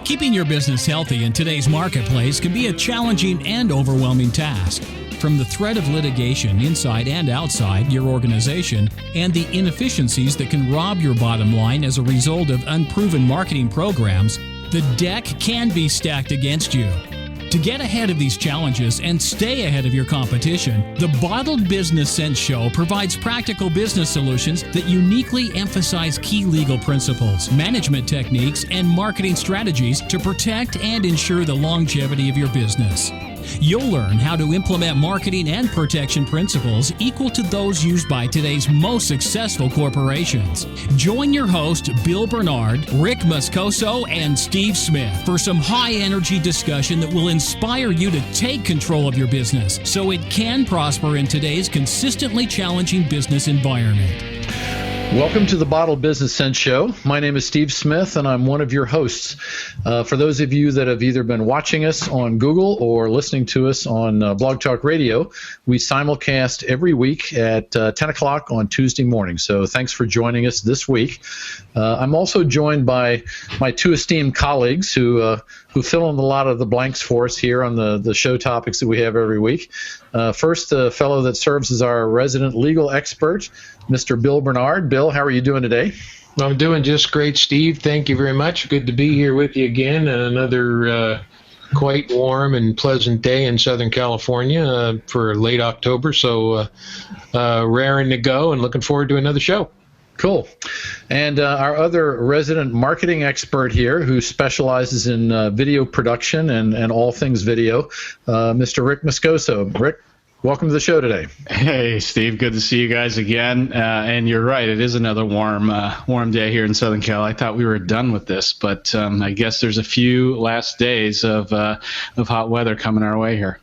Keeping your business healthy in today's marketplace can be a challenging and overwhelming task. From the threat of litigation inside and outside your organization and the inefficiencies that can rob your bottom line as a result of unproven marketing programs, the deck can be stacked against you. To get ahead of these challenges and stay ahead of your competition, the Bottled Business Sense Show provides practical business solutions that uniquely emphasize key legal principles, management techniques, and marketing strategies to protect and ensure the longevity of your business. You'll learn how to implement marketing and protection principles equal to those used by today's most successful corporations. Join your host, Bill Bernard, Rick Moscoso, and Steve Smith for some high-energy discussion that will inspire you to take control of your business so it can prosper in today's consistently challenging business environment. Welcome to the Bottled Business Sense Show. My name is Steve Smith, and I'm one of your hosts. For those of you that have either been watching us on Google or listening to us on Blog Talk Radio, we simulcast every week at 10 o'clock on Tuesday morning. So thanks for joining us this week. I'm also joined by my two esteemed colleagues who fill in a lot of the blanks for us here on the show topics that we have every week. First, the fellow that serves as our resident legal expert, Mr. Bill Bernard. Bill, how are you doing today? I'm doing just great, Steve. Thank you very much. Good to be here with you again. Another quite warm and pleasant day in Southern California for late October. So raring to go and looking forward to another show. Cool. And our other resident marketing expert here who specializes in video production and all things video, Mr. Rick Moscoso. Rick, welcome to the show today. Hey, Steve. Good to see you guys again. And you're right. It is another warm day here in Southern Cal. I thought we were done with this, but I guess there's a few last days of hot weather coming our way here.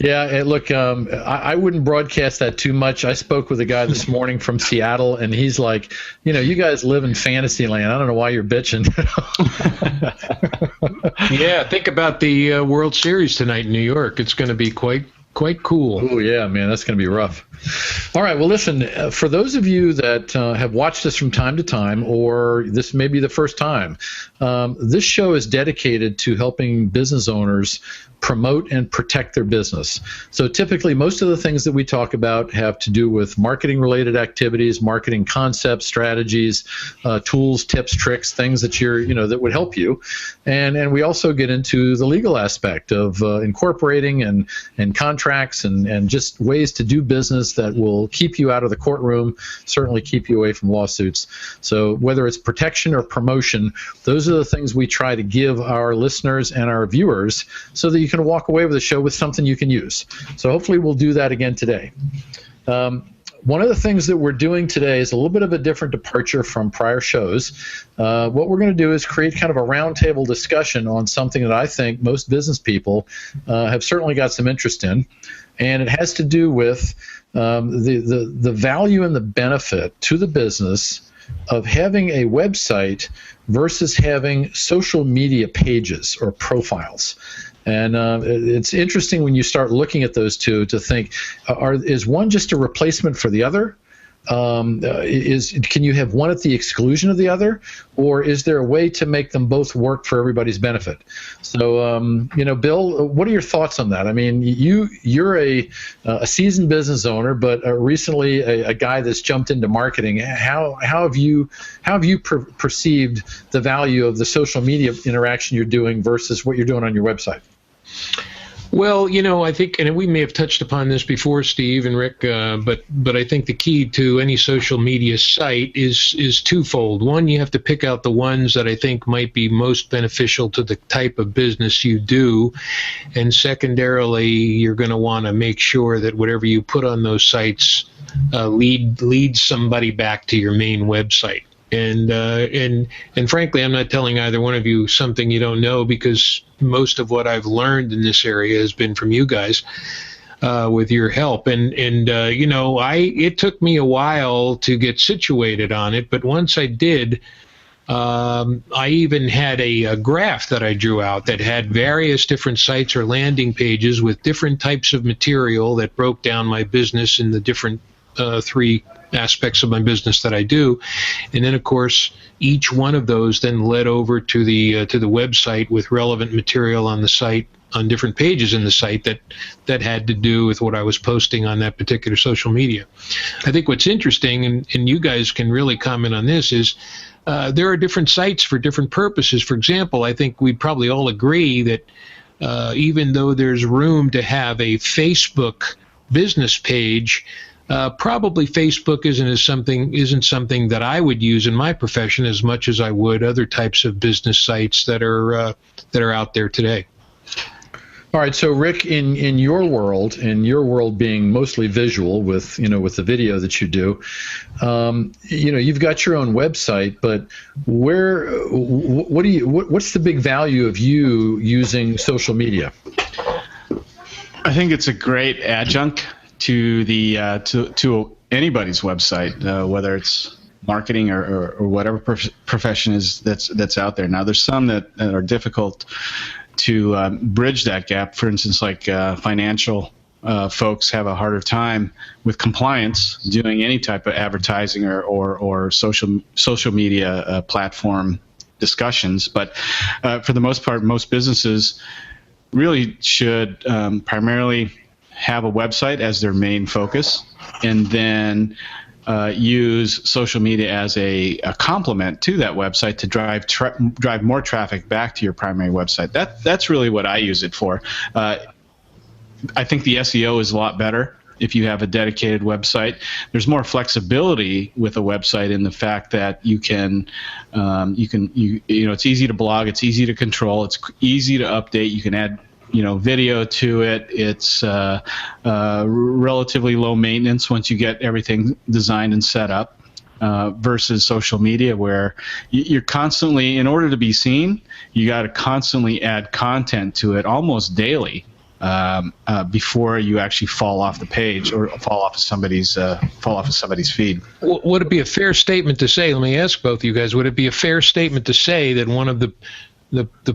Yeah, look, I wouldn't broadcast that too much. I spoke with a guy this morning from Seattle, and he's like, you guys live in fantasy land. I don't know why you're bitching. Yeah, think about the World Series tonight in New York. It's going to be quite cool. Oh, yeah, man, that's going to be rough. All right, well, listen, for those of you that have watched us from time to time, or this may be the first time, this show is dedicated to helping business owners promote and protect their business. So typically, most of the things that we talk about have to do with marketing-related activities, marketing concepts, strategies, tools, tips, tricks, things that that would help you. And we also get into the legal aspect of incorporating and contracts and just ways to do business that will keep you out of the courtroom, certainly keep you away from lawsuits. So whether it's protection or promotion, those are the things we try to give our listeners and our viewers so that you can walk away with a show with something you can use. So hopefully we'll do that again today. One of the things that we're doing today is a little bit of a different departure from prior shows. What we're going to do is create kind of a roundtable discussion on something that I think most business people have certainly got some interest in, and it has to do with the value and the benefit to the business of having a website versus having social media pages or profiles. And it's interesting when you start looking at those two to think, is one just a replacement for the other? Can you have one at the exclusion of the other, or is there a way to make them both work for everybody's benefit? So, Bill, what are your thoughts on that? I mean, you're a seasoned business owner, but recently a guy that's jumped into marketing. How have you perceived the value of the social media interaction you're doing versus what you're doing on your website? Well, I think, and we may have touched upon this before, Steve and Rick, but I think the key to any social media site is twofold. One, you have to pick out the ones that I think might be most beneficial to the type of business you do, and secondarily, you're going to want to make sure that whatever you put on those sites leads somebody back to your main website. And frankly, I'm not telling either one of you something you don't know, because most of what I've learned in this area has been from you guys with your help. It took me a while to get situated on it, but once I did, I even had a graph that I drew out that had various different sites or landing pages with different types of material that broke down my business in the different three aspects of my business that I do. And then, of course, each one of those then led over to the website with relevant material on the site, on different pages in the site that had to do with what I was posting on that particular social media. I think what's interesting, and you guys can really comment on this, is there are different sites for different purposes. For example, I think we'd probably all agree that even though there's room to have a Facebook business page, probably Facebook isn't something that I would use in my profession as much as I would other types of business sites that are out there today. All right, so Rick, in your world being mostly visual with the video that you do, you've got your own website, but what's the big value of you using social media? I think it's a great adjunct to the to anybody's website, whether it's marketing or whatever profession is that's out there. Now, there's some that are difficult to bridge that gap. For instance, like financial folks have a harder time with compliance doing any type of advertising or social media platform discussions. But for the most part, most businesses really should primarily have a website as their main focus, and then use social media as a complement to that website to drive more traffic back to your primary website. That's really what I use it for. I think the SEO is a lot better if you have a dedicated website. There's more flexibility with a website in the fact that you can it's easy to blog, it's easy to control, it's easy to update. You can add video to it. It's relatively low maintenance once you get everything designed and set up, versus social media, where you're constantly, in order to be seen, you got to constantly add content to it almost daily before you actually fall off the page or fall off of somebody's feed. Would it be a fair statement to say, let me ask both of you guys, would it be a fair statement to say that one of the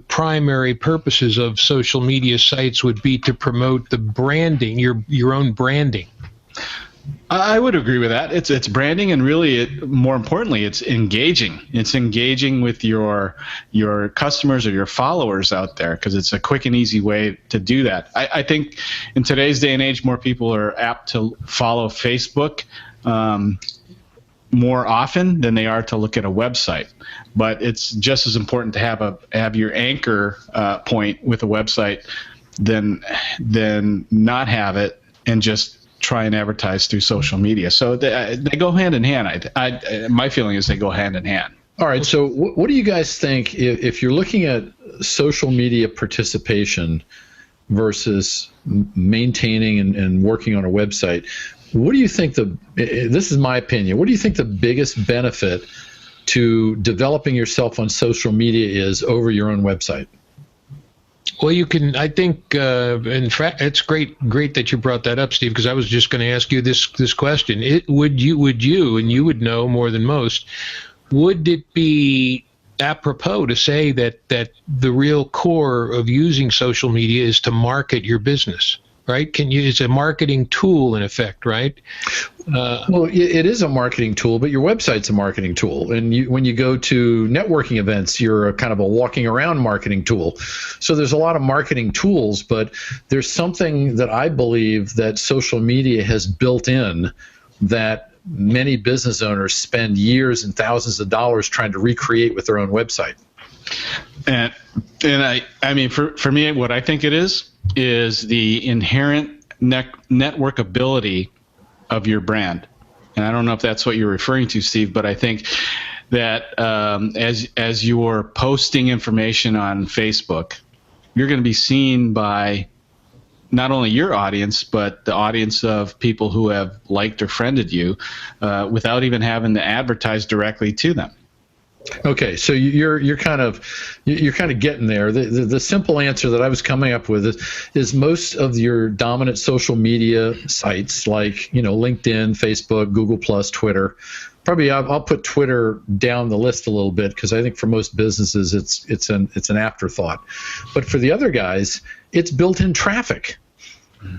primary purposes of social media sites would be to promote the branding, your own branding? I would agree with that. It's branding, and really, more importantly, it's engaging. It's engaging with your customers or your followers out there, because it's a quick and easy way to do that. I think in today's day and age, more people are apt to follow Facebook more often than they are to look at a website. But it's just as important to have your anchor point with a website than not have it and just try and advertise through social media. So they go hand in hand. My feeling is they go hand in hand. All right. So what do you guys think if you're looking at social media participation versus maintaining and working on a website? What do you think this is my opinion, what do you think the biggest benefit to developing yourself on social media is over your own website? Well, you can, I think, in fact, it's great that you brought that up, Steve, because I was just going to ask you this question. Would you, and you would know more than most, would it be apropos to say that the real core of using social media is to market your business? Right? It's a marketing tool in effect, right? Well, it is a marketing tool, but your website's a marketing tool. And when you go to networking events, you're kind of a walking around marketing tool. So there's a lot of marketing tools, but there's something that I believe that social media has built in that many business owners spend years and thousands of dollars trying to recreate with their own website. And I mean, for me, what I think it is the inherent networkability of your brand. And I don't know if that's what you're referring to, Steve, but I think that as you're posting information on Facebook, you're going to be seen by not only your audience, but the audience of people who have liked or friended you without even having to advertise directly to them. Okay, so you're kind of getting there. The simple answer that I was coming up with is most of your dominant social media sites like LinkedIn, Facebook, Google+, Twitter. Probably I'll put Twitter down the list a little bit because I think for most businesses it's an afterthought. But for the other guys, it's built-in traffic.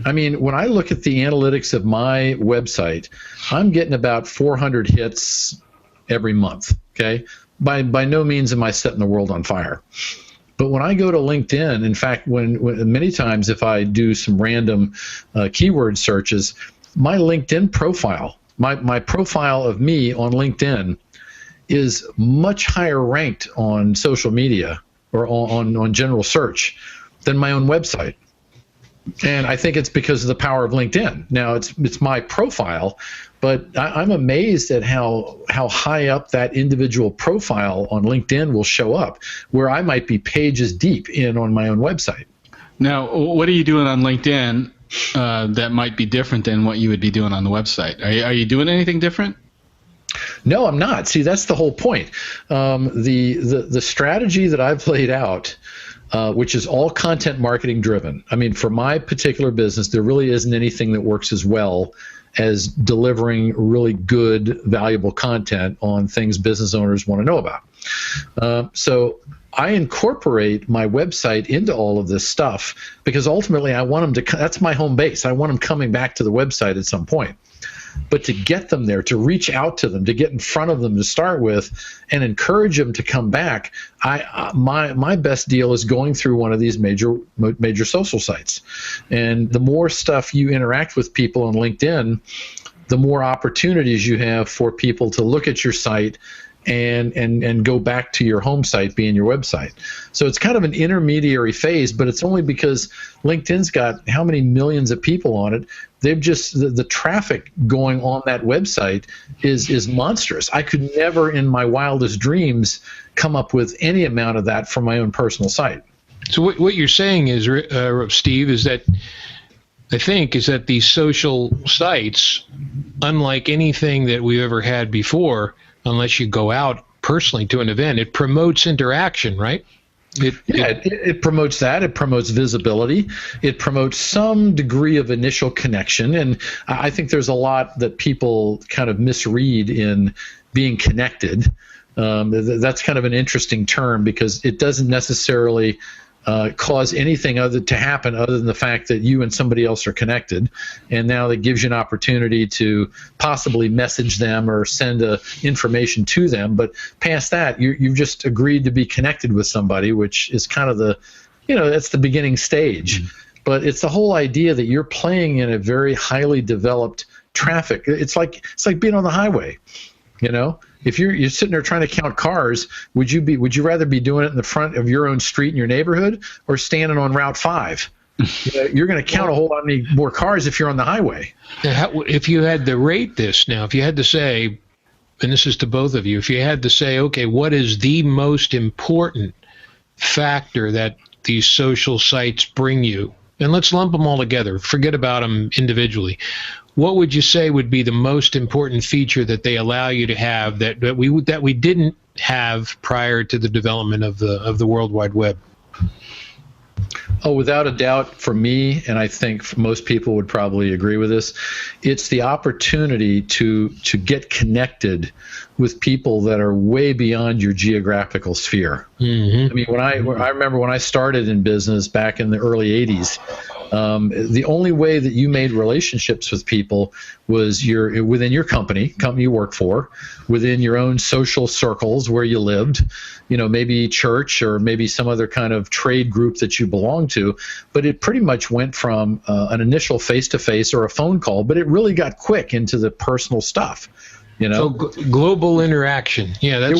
I mean, when I look at the analytics of my website, I'm getting about 400 hits every month. Okay. By no means am I setting the world on fire. But when I go to LinkedIn, in fact, when many times if I do some random keyword searches, my LinkedIn profile, my profile of me on LinkedIn is much higher ranked on social media or on general search than my own website. And I think it's because of the power of LinkedIn. Now, it's my profile, but I'm amazed at how high up that individual profile on LinkedIn will show up, where I might be pages deep on my own website. Now, what are you doing on LinkedIn that might be different than what you would be doing on the website? Are you doing anything different? No, I'm not. See, that's the whole point. The strategy that I've laid out, which is all content marketing driven. I mean, for my particular business, there really isn't anything that works as well as delivering really good, valuable content on things business owners want to know about. So I incorporate my website into all of this stuff because ultimately I want them to, that's my home base. I want them coming back to the website at some point. But to get them there, to reach out to them, to get in front of them to start with and encourage them to come back, my best deal is going through one of these major social sites. And the more stuff you interact with people on LinkedIn, the more opportunities you have for people to look at your site and go back to your home site being your website. So it's kind of an intermediary phase, but it's only because LinkedIn's got how many millions of people on it. They've just, the traffic going on that website is monstrous. I could never in my wildest dreams come up with any amount of that from my own personal site. So what you're saying is, Steve, is that I think is that these social sites, unlike anything that we've ever had before, unless you go out personally to an event, it promotes interaction, right? It promotes that. It promotes visibility. It promotes some degree of initial connection. And I think there's a lot that people kind of misread in being connected. That's kind of an interesting term because it doesn't necessarily cause anything to happen other than the fact that you and somebody else are connected, and now that gives you an opportunity to possibly message them or send information to them. But past that, you've just agreed to be connected with somebody, which is kind of that's the beginning stage. But it's the whole idea that you're playing in a very highly developed traffic. It's like being on the highway, If you're sitting there trying to count cars, would you rather be doing it in the front of your own street in your neighborhood or standing on Route 5? You're going to count a whole lot more cars if you're on the highway. If you had to rate this now, if you had to say, and this is to both of you, if you had to say, okay, what is the most important factor that these social sites bring you? And let's lump them all together. Forget about them individually. What would you say would be the most important feature that they allow you to have that we didn't have prior to the development of the World Wide Web? Oh, without a doubt, for me, and I think most people would probably agree with this, it's the opportunity to get connected with people that are way beyond your geographical sphere. Mm-hmm. I mean, I remember when I started in business back in the early 80s, the only way that you made relationships with people was within your company you worked for, within your own social circles where you lived, maybe church or maybe some other kind of trade group that you belonged to. But it pretty much went from an initial face-to-face or a phone call, but it really got quick into the personal stuff. So global interaction. Yeah, there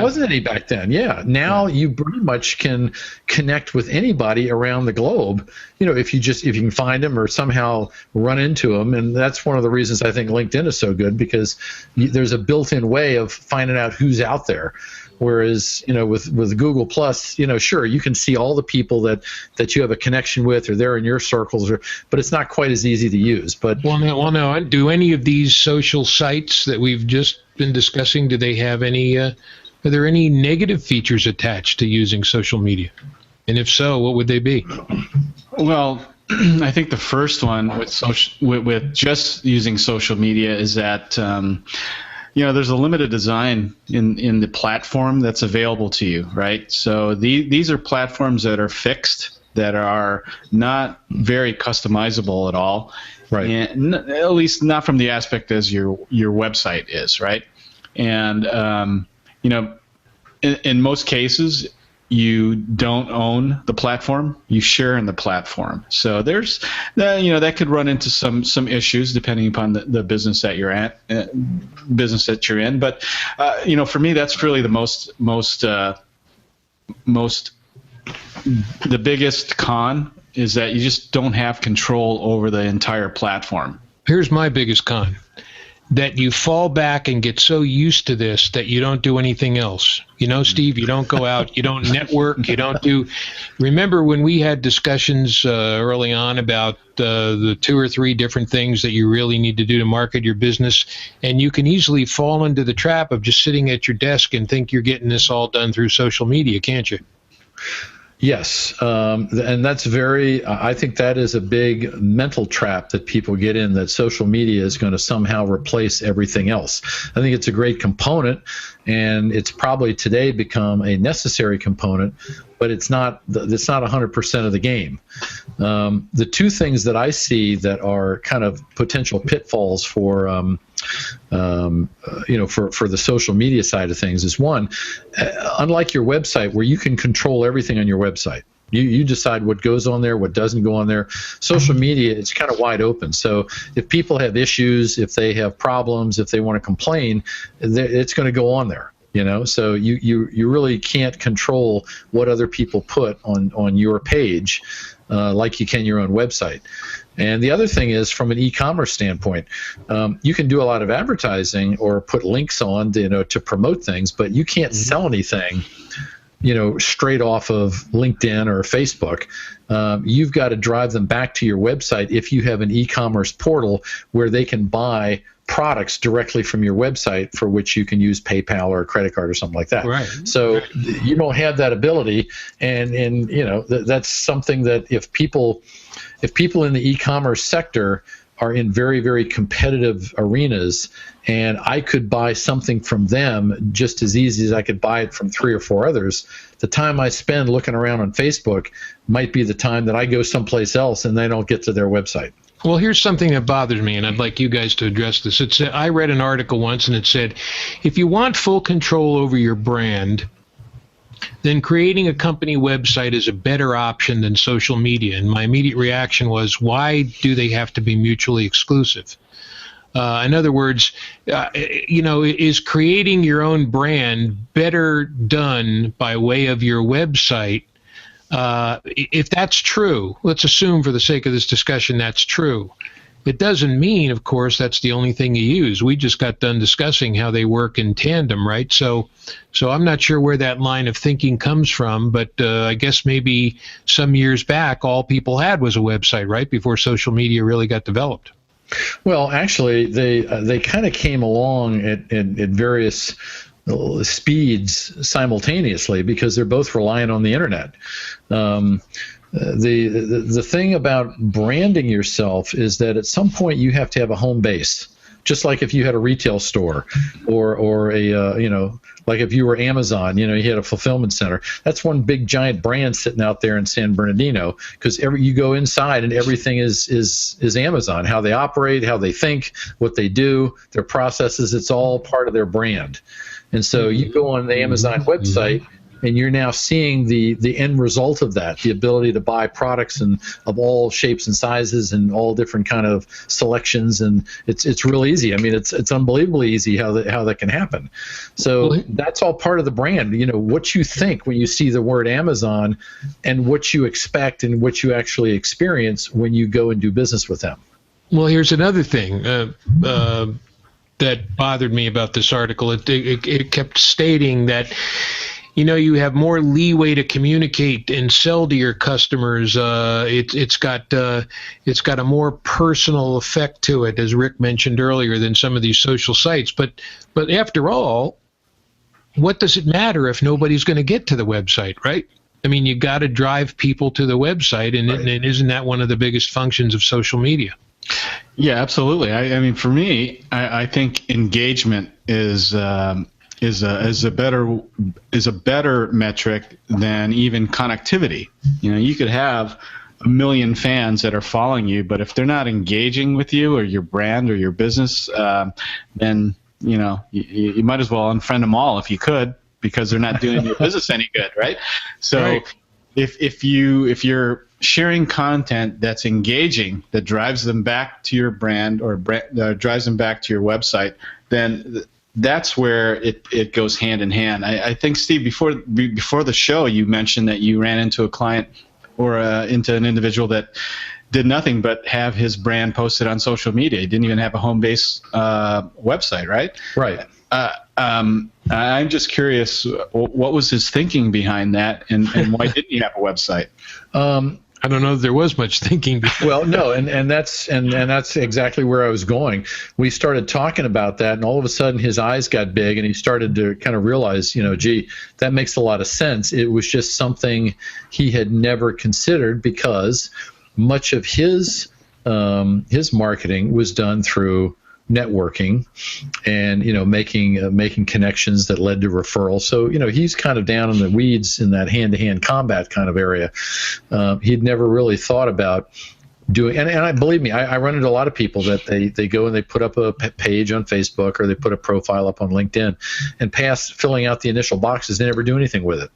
wasn't any back then. Yeah, now you pretty much can connect with anybody around the globe. If you can find them or somehow run into them, and that's one of the reasons I think LinkedIn is so good because there's a built-in way of finding out who's out there. Whereas, with Google Plus, sure, you can see all the people that you have a connection with or they're in your circles, but it's not quite as easy to use. But no. Do any of these social sites that we've just been discussing, do they have any? Are there any negative features attached to using social media? And if so, what would they be? Well, I think the first one with just using social media is that. There's a limited design in the platform that's available to you, right? So these are platforms that are fixed, that are not very customizable at all, Right. and at least not from the aspect as your website is, right? And in most cases, you don't own the platform; you share in the platform. So there's, that could run into some issues depending upon the business that you're at, business that you're in. But for me, that's really the most the biggest con is that you just don't have control over the entire platform. Here's my biggest con. That you fall back and get so used to this that you don't do anything else. Steve, you don't go out, you don't network, you don't do. Remember when we had discussions early on about the 2 or 3 different things that you really need to do to market your business, and you can easily fall into the trap of just sitting at your desk and think you're getting this all done through social media, can't you? Yes, and that's I think that is a big mental trap that people get in, that social media is going to somehow replace everything else. I think it's a great component, and it's probably today become a necessary component, but it's not 100% of the game. The 2 things that I see that are kind of potential pitfalls for the social media side of things is, one, unlike your website where you can control everything on your website. You decide what goes on there, what doesn't go on there. Social media, it's kind of wide open. So if people have issues, if they have problems, if they want to complain, it's going to go on there. So you really can't control what other people put on your page like you can your own website. And the other thing is, from an e-commerce standpoint, you can do a lot of advertising or put links on to promote things, but you can't sell anything straight off of LinkedIn or Facebook. You've got to drive them back to your website if you have an e-commerce portal where they can buy products directly from your website, for which you can use PayPal or a credit card or something like that. Right. So you don't have that ability, and that's something that if people in the e-commerce sector are in very, very competitive arenas, and I could buy something from them just as easy as I could buy it from 3 or 4 others, the time I spend looking around on Facebook might be the time that I go someplace else and they don't get to their website. Well, here's something that bothers me, and I'd like you guys to address this. It said, I read an article once, and it said, if you want full control over your brand, then creating a company website is a better option than social media. And my immediate reaction was, why do they have to be mutually exclusive? In other words, is creating your own brand better done by way of your website? If that's true, let's assume for the sake of this discussion that's true. It doesn't mean, of course, that's the only thing you use. We just got done discussing how they work in tandem, right? So I'm not sure where that line of thinking comes from, but I guess maybe some years back, all people had was a website, right, before social media really got developed. Well, actually, they kind of came along at various speeds simultaneously because they're both reliant on the internet. The thing about branding yourself is that at some point you have to have a home base, just like if you had a retail store or a like if you were Amazon, you had a fulfillment center. That's one big giant brand sitting out there in San Bernardino, because you go inside and everything is Amazon. How they operate, how they think, what they do, their processes, it's all part of their brand. And so you go on the Amazon website, and you're now seeing the end result of that, the ability to buy products of all shapes and sizes and all different kind of selections, and it's real easy. I mean, it's unbelievably easy how that can happen. So that's all part of the brand. What you think when you see the word Amazon, and what you expect and what you actually experience when you go and do business with them. Well, here's another thing that bothered me about this article. It kept stating that you have more leeway to communicate and sell to your customers. It's got a more personal effect to it, as Rick mentioned earlier, than some of these social sites. But after all, what does it matter if nobody's going to get to the website, right? I mean, you got to drive people to the website, and isn't that one of the biggest functions of social media? Yeah, absolutely. I mean, for me, I think engagement is a better metric than even connectivity. You could have a million fans that are following you, but if they're not engaging with you or your brand or your business, then you might as well unfriend them all if you could, because they're not doing your business any good, right? So right. if you're sharing content that's engaging, that drives them back to your brand or drives them back to your website, then that's where it goes hand in hand. I think, Steve, before the show, you mentioned that you ran into a client or into an individual that did nothing but have his brand posted on social media. He didn't even have a home-based website, right? Right. I'm just curious, what was his thinking behind that, and why didn't he have a website? I don't know if there was much thinking before. Well, no, and that's exactly where I was going. We started talking about that, and all of a sudden his eyes got big, and he started to kind of realize, gee, that makes a lot of sense. It was just something he had never considered, because much of his marketing was done through networking and making connections that led to referrals. So he's kind of down in the weeds in that hand-to-hand combat kind of area. He'd never really thought about doing, and I believe me, I run into a lot of people that they go and they put up a page on Facebook or they put a profile up on LinkedIn, and past filling out the initial boxes, they never do anything with it.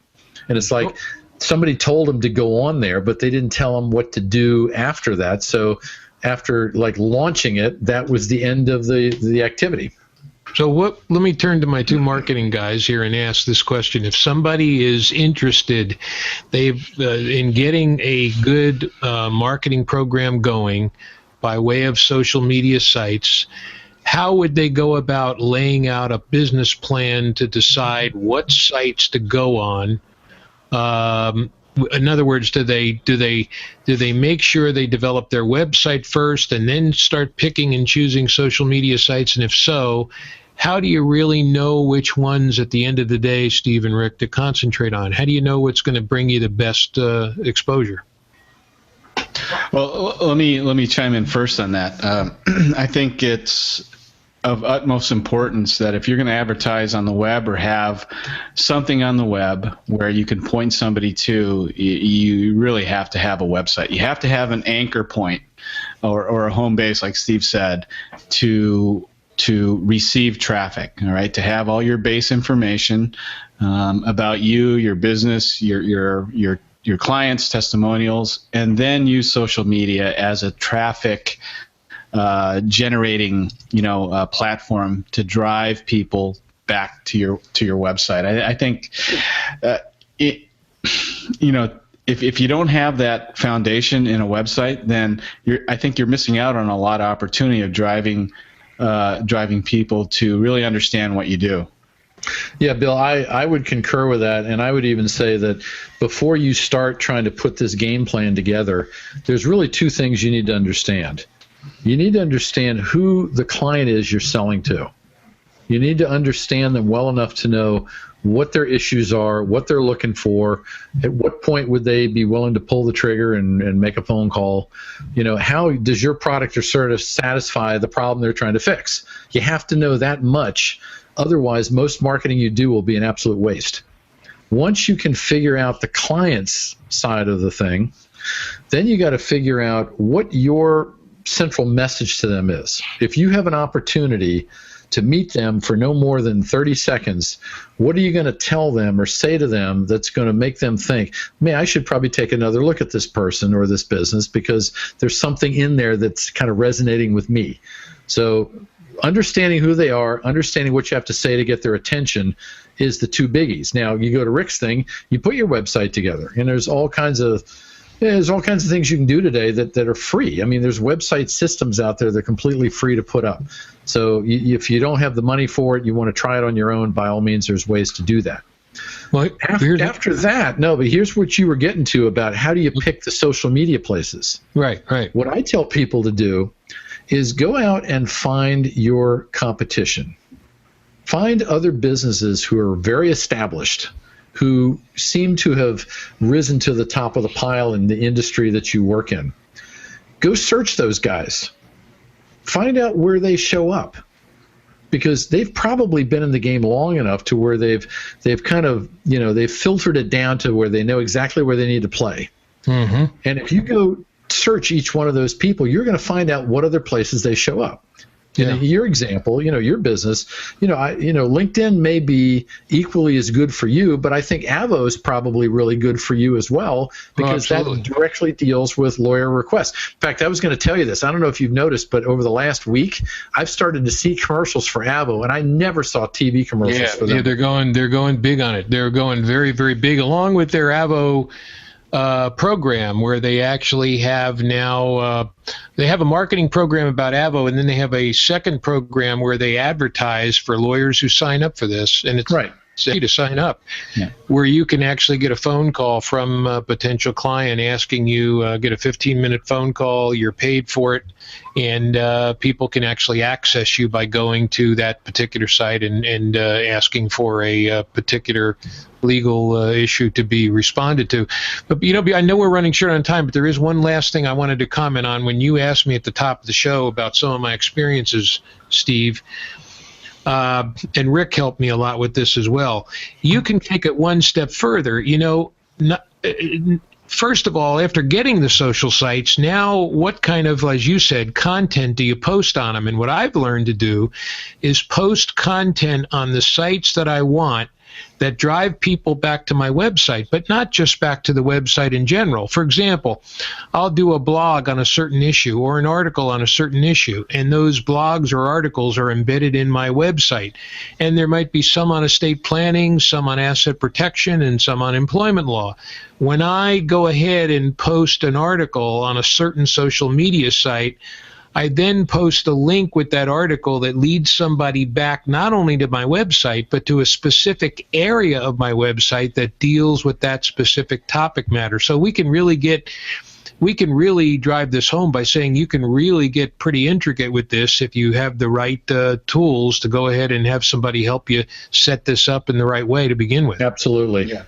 And it's like somebody told them to go on there, but they didn't tell them what to do after that. So after launching it, that was the end of the activity. So let me turn to my two marketing guys here and ask this question. If somebody is interested in getting a good marketing program going by way of social media sites, how would they go about laying out a business plan to decide what sites to go on? In other words, do they make sure they develop their website first and then start picking and choosing social media sites? And if so, how do you really know which ones at the end of the day, Steve and Rick, to concentrate on? How do you know what's going to bring you the best exposure? Well, let me chime in first on that. I think it's of utmost importance that if you're going to advertise on the web or have something on the web where you can point somebody to, you really have to have a website. You have to have an anchor point or a home base, like Steve said, to receive traffic, all right, to have all your base information about you, your business, your clients, testimonials, and then use social media as a traffic generating, platform to drive people back to your website. I think if you don't have that foundation in a website, then I think you're missing out on a lot of opportunity of driving people to really understand what you do. Yeah, Bill, I would concur with that, and I would even say that before you start trying to put this game plan together, there's really two things you need to understand. You need to understand who the client is you're selling to. You need to understand them well enough to know what their issues are, what they're looking for, at what point would they be willing to pull the trigger and make a phone call. How does your product or service satisfy the problem they're trying to fix? You have to know that much. Otherwise, most marketing you do will be an absolute waste. Once you can figure out the client's side of the thing, then you got to figure out what your central message to them is. If you have an opportunity to meet them for no more than 30 seconds, what are you going to tell them or say to them that's going to make them think, man, I should probably take another look at this person or this business because there's something in there that's kind of resonating with me. So understanding who they are, understanding what you have to say to get their attention is the two biggies. Now, you go to Rick's thing, you put your website together, and there's all kinds of things you can do today that are free. I mean, there's website systems out there that are completely free to put up. So if you don't have the money for it, you want to try it on your own, by all means, there's ways to do that. Well, after that, no, but here's what you were getting to about how do you pick the social media places. Right. What I tell people to do is go out and find your competition. Find other businesses who are very established, who seem to have risen to the top of the pile in the industry that you work in. Go search those guys. Find out where they show up. because they've probably been in the game long enough to where they've kind of, they've filtered it down to where they know exactly where they need to play. Mm-hmm. And if you go search each one of those people, you're going to find out what other places they show up. In your example, your business, LinkedIn may be equally as good for you, but I think Avo is probably really good for you as well, because that directly deals with lawyer requests. In fact, I was going to tell you this. I don't know if you've noticed, but over the last week, I've started to see commercials for Avo, and I never saw TV commercials for them. Yeah, they're going big on it. They're going very, very big, along with their Avo program, where they actually have now they have a marketing program about Avo, and then they have a second program where they advertise for lawyers who sign up for this, and it's right to sign up, where you can actually get a phone call from a potential client asking you, get a 15-minute phone call, you're paid for it, and people can actually access you by going to that particular site and asking for a particular legal issue to be responded to. But I know we're running short on time, but there is one last thing I wanted to comment on. When you asked me at the top of the show about some of my experiences, Steve, and Rick helped me a lot with this as well. You can take it one step further. First of all, after getting the social sites, now what kind of, as you said, content do you post on them? And what I've learned to do is post content on the sites that I want that drive people back to my website, but not just back to the website in general. For example, I'll do a blog on a certain issue or an article on a certain issue, and those blogs or articles are embedded in my website. And there might be some on estate planning, some on asset protection, and some on employment law. When I go ahead and post an article on a certain social media site, I then post a link with that article that leads somebody back not only to my website, but to a specific area of my website that deals with that specific topic matter. So we can really drive this home by saying you can really get pretty intricate with this if you have the right tools to go ahead and have somebody help you set this up in the right way to begin with. Absolutely. Yeah.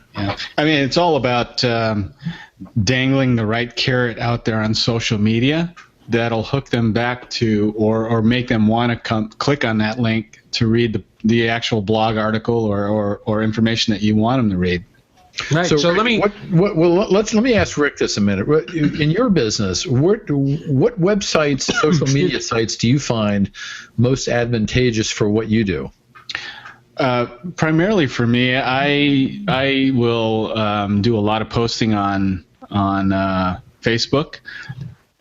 I mean, it's all about dangling the right carrot out there on social media that'll hook them back to or make them want to click on that link to read the actual blog article or information that you want them to read. Right. So let me let me ask Rick this a minute. In your business, what websites, social media sites do you find most advantageous for what you do? Primarily for me, I will do a lot of posting on Facebook.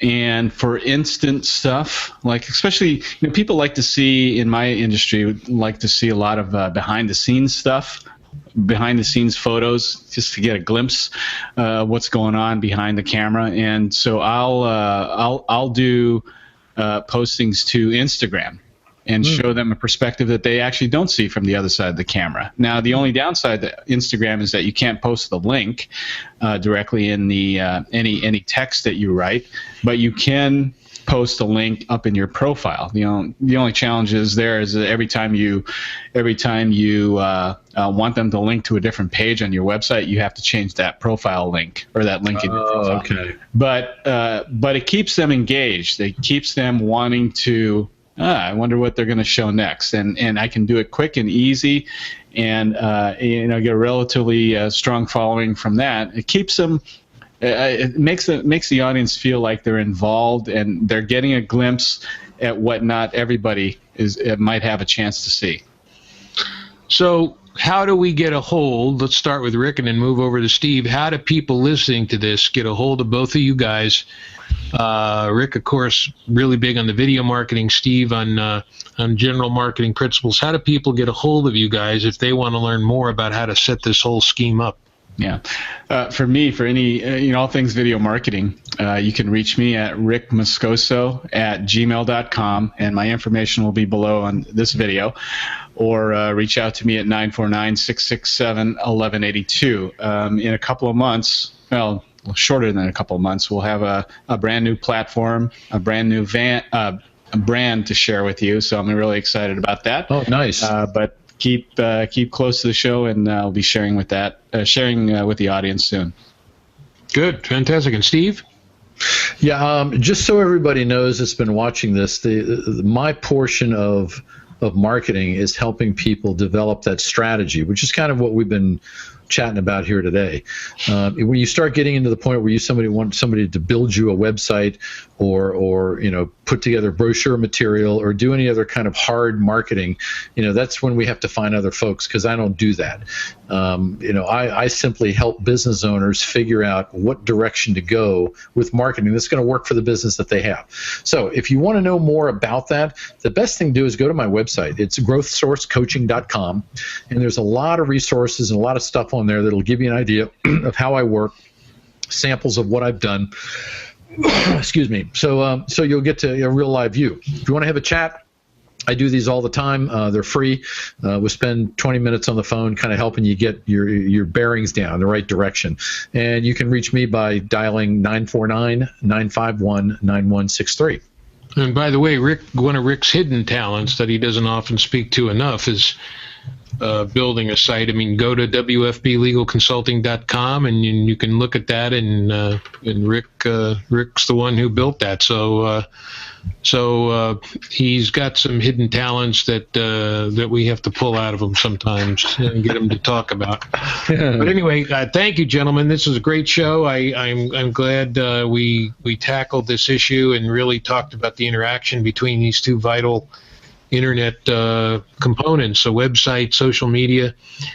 And for instant stuff, like especially, people like to see, in my industry, like to see a lot of behind the scenes stuff, behind the scenes photos, just to get a glimpse of what's going on behind the camera. And so I'll do postings to Instagram and show them a perspective that they actually don't see from the other side of the camera. Now, the only downside to Instagram is that you can't post the link directly in the any text that you write, but you can post a link up in your profile. The only challenge is that every time you want them to link to a different page on your website, you have to change that profile link or that link in your profile. Okay. But it keeps them engaged. It keeps them wanting to. I wonder what they're going to show next, and I can do it quick and easy, and get a relatively strong following from that. It keeps them. It makes the audience feel like they're involved and they're getting a glimpse at what not everybody might have a chance to see. So, how do we get a hold? Let's start with Rick and then move over to Steve. How do people listening to this get a hold of both of you guys? Rick, of course, really big on the video marketing. Steve on general marketing principles. How do people get a hold of you guys if they want to learn more about how to set this whole scheme up? Yeah. For me, for any, all things video marketing, you can reach me at rickmoscoso@gmail.com, and my information will be below on this video, or reach out to me at 949-667-1182. In a couple of months, well, shorter than a couple of months, we'll have a brand new platform, a brand new brand to share with you. So I'm really excited about that. Oh, nice. But keep close to the show, and I'll be sharing with the audience soon. Good, fantastic. And Steve? Yeah, just so everybody knows that's been watching this, my portion of of marketing is helping people develop that strategy, which is kind of what we've been chatting about here today. When you start getting into the point where you want somebody to build you a website or put together brochure material or do any other kind of hard marketing, that's when we have to find other folks, because I don't do that. I simply help business owners figure out what direction to go with marketing that's going to work for the business that they have. So if you want to know more about that, the best thing to do is go to my website. It's growthsourcecoaching.com, and there's a lot of resources and a lot of stuff on there that'll give you an idea of how I work, samples of what I've done. Excuse me. So you'll get to a real live view. If you want to have a chat, I do these all the time. They're free. We spend 20 minutes on the phone kind of helping you get your bearings down the right direction. And you can reach me by dialing 949-951-9163. And by the way, Rick, one of Rick's hidden talents that he doesn't often speak to enough is building a site. I mean, go to wfblegalconsulting.com and you can look at that, and Rick's the one who built that. So he's got some hidden talents that we have to pull out of him sometimes and get him to talk about. But anyway, thank you, gentlemen. This is a great show. I'm glad we tackled this issue and really talked about the interaction between these two vital internet components: a website, social media,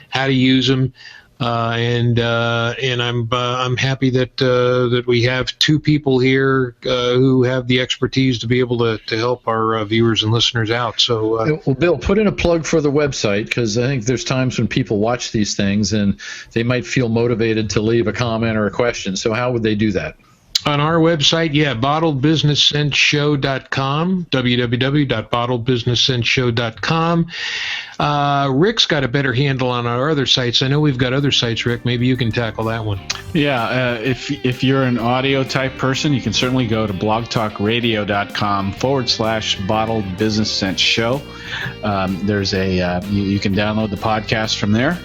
how to use them, and I'm happy that we have two people here who have the expertise to be able to help our viewers and listeners out. So, well, Bill, put in a plug for the website, because I think there's times when people watch these things and they might feel motivated to leave a comment or a question. So, how would they do that? On our website, bottledbusinesssenseshow.com, www.bottledbusinesssenseshow.com. Rick's got a better handle on our other sites. I know we've got other sites, Rick. Maybe you can tackle that one. Yeah, if you're an audio type person, you can certainly go to blogtalkradio.com/bottledbusinesssenseshow. There's you can download the podcast from there,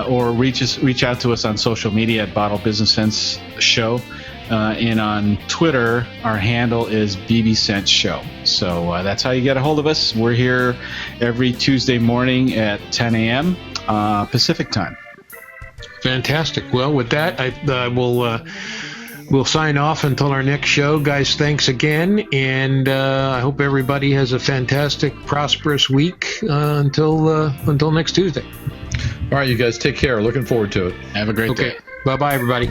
or reach out to us on social media at Bottled Business Sense Show. And on Twitter, our handle is BB Show. So that's how you get a hold of us. We're here every Tuesday morning at 10 a.m. Pacific time. Fantastic. Well, with that, we'll sign off until our next show. Guys, thanks again, and I hope everybody has a fantastic, prosperous week until next Tuesday. All right, you guys, take care. Looking forward to it. Have a great day. Bye-bye, everybody.